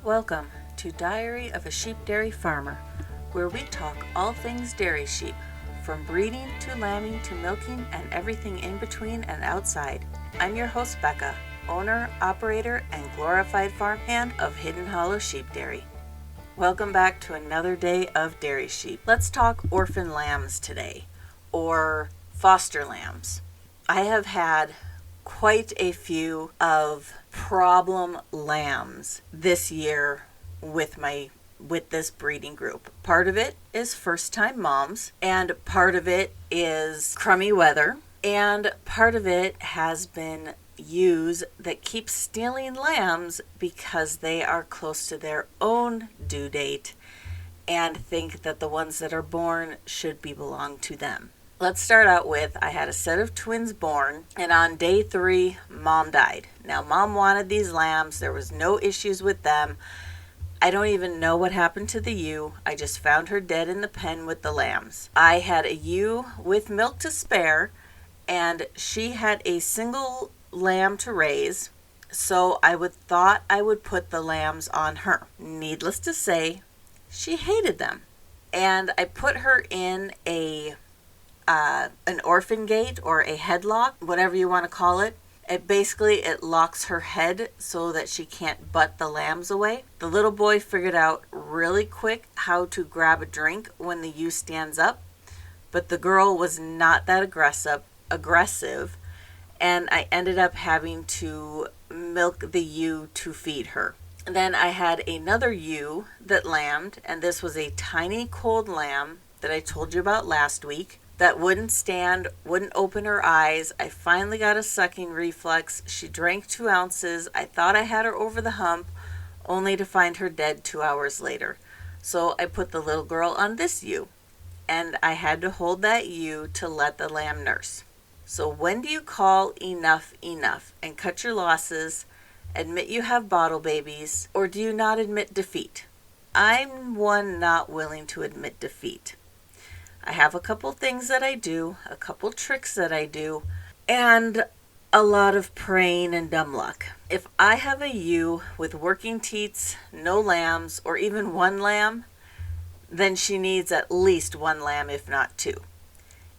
Welcome to Diary of a Sheep Dairy Farmer, where we talk all things dairy sheep, from breeding to lambing to milking and everything in between and outside. I'm your host Becca, owner, operator, and glorified farmhand of Hidden Hollow Sheep Dairy. Welcome back to another day of dairy sheep. Let's talk orphan lambs today, or foster lambs. I have had quite a few of problem lambs this year with this breeding group. Part of it is first time moms, and part of it is crummy weather, and part of it has been ewes that keep stealing lambs because they are close to their own due date and think that the ones that are born should belong to them. Let's start out with, I had a set of twins born, and on day 3, mom died. Now, mom wanted these lambs. There was no issues with them. I don't even know what happened to the ewe. I just found her dead in the pen with the lambs. I had a ewe with milk to spare, and she had a single lamb to raise, so I thought I would put the lambs on her. Needless to say, she hated them. And I put her in an orphan gate or a headlock, whatever you want to call it. It locks her head so that she can't butt the lambs away. The little boy figured out really quick how to grab a drink when the ewe stands up, but the girl was not that aggressive, and I ended up having to milk the ewe to feed her. Then I had another ewe that lambed, and this was a tiny cold lamb that I told you about last week that wouldn't stand, wouldn't open her eyes. I finally got a sucking reflex. She drank 2 ounces. I thought I had her over the hump, only to find her dead 2 hours later. So I put the little girl on this ewe, and I had to hold that ewe to let the lamb nurse. So when do you call enough and cut your losses, admit you have bottle babies, or do you not admit defeat? I'm one not willing to admit defeat. I have a couple things that I do, a couple tricks that I do, and a lot of praying and dumb luck. If I have a ewe with working teats, no lambs, or even 1 lamb, then she needs at least 1 lamb, if not 2.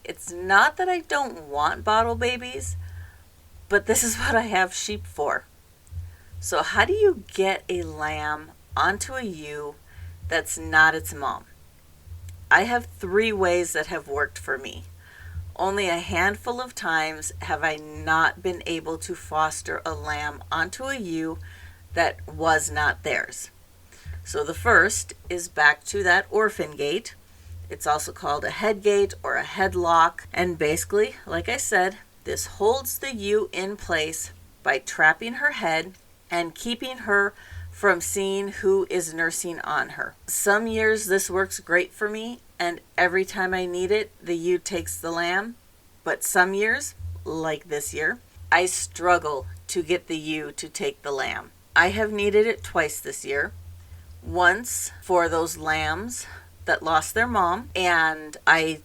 It's not that I don't want bottle babies, but this is what I have sheep for. So how do you get a lamb onto a ewe that's not its mom? I have 3 ways that have worked for me. Only a handful of times have I not been able to foster a lamb onto a ewe that was not theirs. So the first is back to that orphan gate. It's also called a head gate or a headlock. And basically, like I said, this holds the ewe in place by trapping her head and keeping her from seeing who is nursing on her. Some years this works great for me, and every time I need it, the ewe takes the lamb. But some years, like this year, I struggle to get the ewe to take the lamb. I have needed it twice this year. Once for those lambs that lost their mom, and I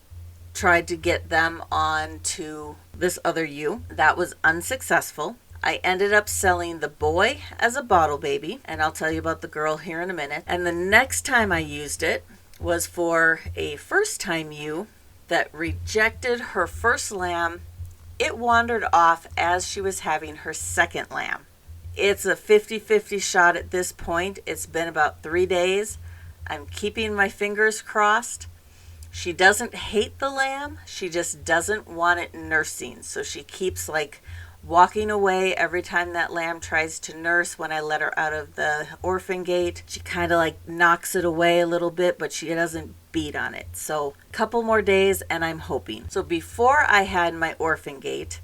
tried to get them onto this other ewe. That was unsuccessful. I ended up selling the boy as a bottle baby, and I'll tell you about the girl here in a minute. And the next time I used it was for a first-time ewe that rejected her first lamb. It wandered off as she was having her second lamb. It's a 50-50 shot at this point. It's been about 3 days. I'm keeping my fingers crossed. She doesn't hate the lamb. She just doesn't want it nursing. So she keeps walking away every time that lamb tries to nurse. When I let her out of the orphan gate, she kind of knocks it away a little bit, but she doesn't beat on it. So a couple more days and I'm hoping. So before I had my orphan gate,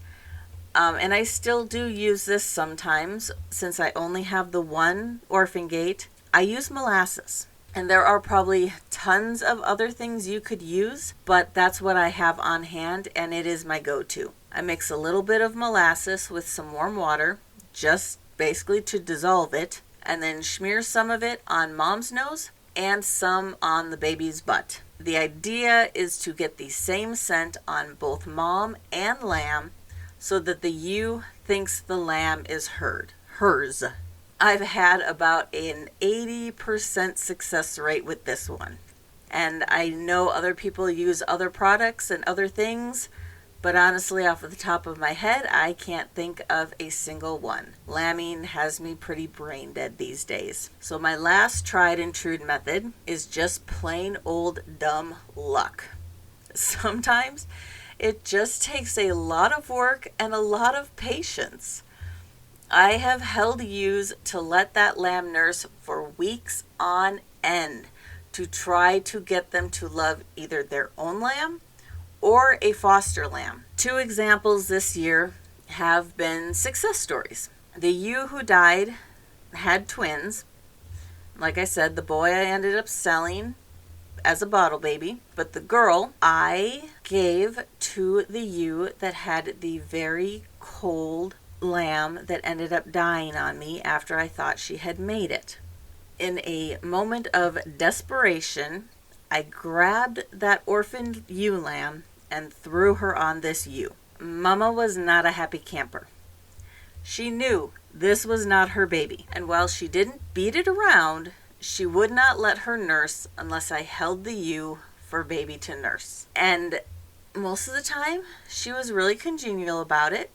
and I still do use this sometimes since I only have the 1 orphan gate, I use molasses. And there are probably tons of other things you could use, but that's what I have on hand, and it is my go-to. I mix a little bit of molasses with some warm water, just basically to dissolve it, and then smear some of it on mom's nose and some on the baby's butt. The idea is to get the same scent on both mom and lamb so that the ewe thinks the lamb is hers. I've had about an 80% success rate with this one. And I know other people use other products and other things, but honestly, off of the top of my head, I can't think of a single one. Lambing has me pretty brain dead these days. So my last tried and true method is just plain old dumb luck. Sometimes it just takes a lot of work and a lot of patience. I have held ewes to let that lamb nurse for weeks on end to try to get them to love either their own lamb or a foster lamb. 2 examples this year have been success stories. The ewe who died had twins. Like I said, the boy I ended up selling as a bottle baby, but the girl I gave to the ewe that had the very cold lamb that ended up dying on me after I thought she had made it. In a moment of desperation, I grabbed that orphaned ewe lamb and threw her on this ewe. Mama was not a happy camper. She knew this was not her baby, and while she didn't beat it around, she would not let her nurse unless I held the ewe for baby to nurse. And most of the time, she was really congenial about it.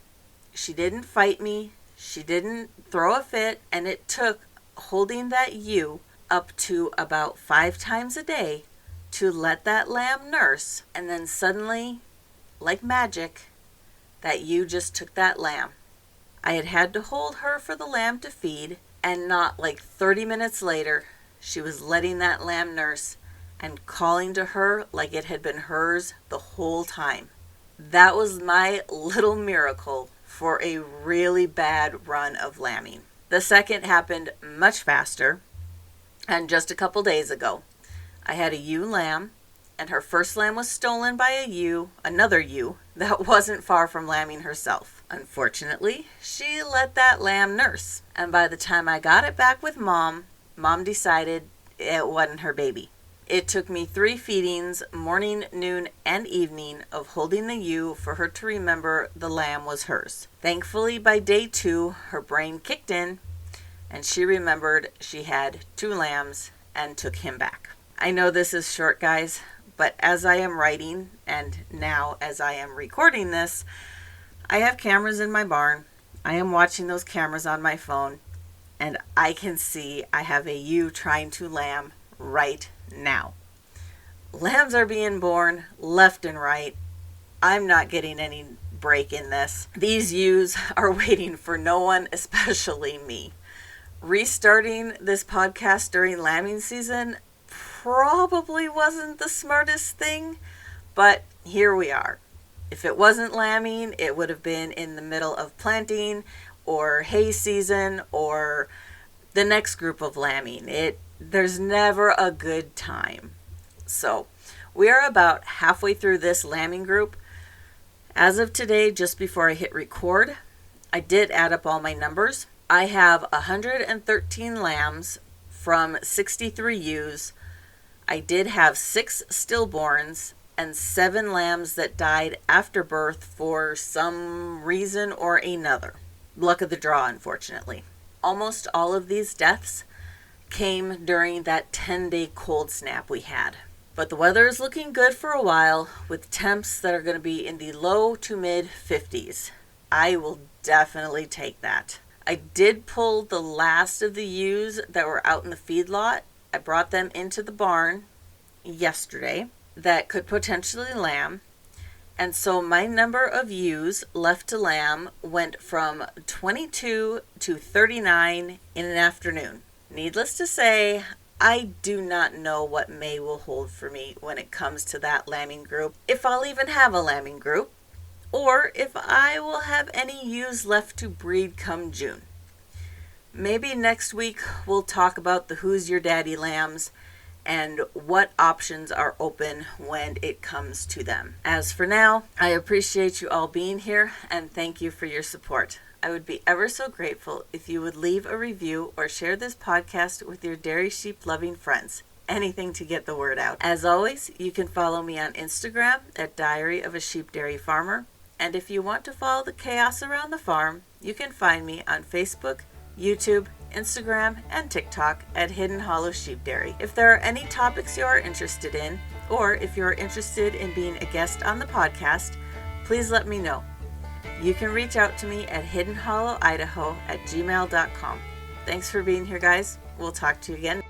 She didn't fight me. She didn't throw a fit, and it took holding that ewe up to about 5 times a day to let that lamb nurse, and then suddenly, like magic, that ewe just took that lamb. I had to hold her for the lamb to feed, and not like 30 minutes later, she was letting that lamb nurse and calling to her like it had been hers the whole time. That was my little miracle for a really bad run of lambing. The second happened much faster, and just a couple days ago. I had a ewe lamb, and her first lamb was stolen by another ewe, that wasn't far from lambing herself. Unfortunately, she let that lamb nurse, and by the time I got it back with Mom decided it wasn't her baby. It took me 3 feedings, morning, noon, and evening, of holding the ewe for her to remember the lamb was hers. Thankfully, by day 2, her brain kicked in, and she remembered she had 2 lambs and took him back. I know this is short, guys, but as I am writing, and now as I am recording this, I have cameras in my barn. I am watching those cameras on my phone, and I can see I have a ewe trying to lamb right now. Lambs are being born left and right. I'm not getting any break in this. These ewes are waiting for no one, especially me. Restarting this podcast during lambing season probably wasn't the smartest thing, but here we are. If it wasn't lambing, it would have been in the middle of planting or hay season or the next group of lambing. There's never a good time. So we are about halfway through this lambing group. As of today, just before I hit record, I did add up all my numbers. I have 113 lambs from 63 ewes. I did have 6 stillborns and 7 lambs that died after birth for some reason or another. Luck of the draw, unfortunately. Almost all of these deaths came during that 10-day cold snap we had. But the weather is looking good for a while, with temps that are going to be in the low to mid 50s. I will definitely take that. I did pull the last of the ewes that were out in the feedlot. I brought them into the barn yesterday that could potentially lamb. And so my number of ewes left to lamb went from 22 to 39 in an afternoon. Needless to say, I do not know what May will hold for me when it comes to that lambing group, if I'll even have a lambing group, or if I will have any ewes left to breed come June. Maybe next week we'll talk about the Who's Your Daddy lambs and what options are open when it comes to them. As for now, I appreciate you all being here and thank you for your support. I would be ever so grateful if you would leave a review or share this podcast with your dairy sheep loving friends. Anything to get the word out. As always, you can follow me on Instagram at Diary of a Sheep Dairy Farmer. And if you want to follow the chaos around the farm, you can find me on Facebook, YouTube, Instagram, and TikTok at Hidden Hollow Sheep Dairy. If there are any topics you are interested in, or if you are interested in being a guest on the podcast, please let me know. You can reach out to me at hiddenhollowidaho@gmail.com. Thanks for being here, guys. We'll talk to you again.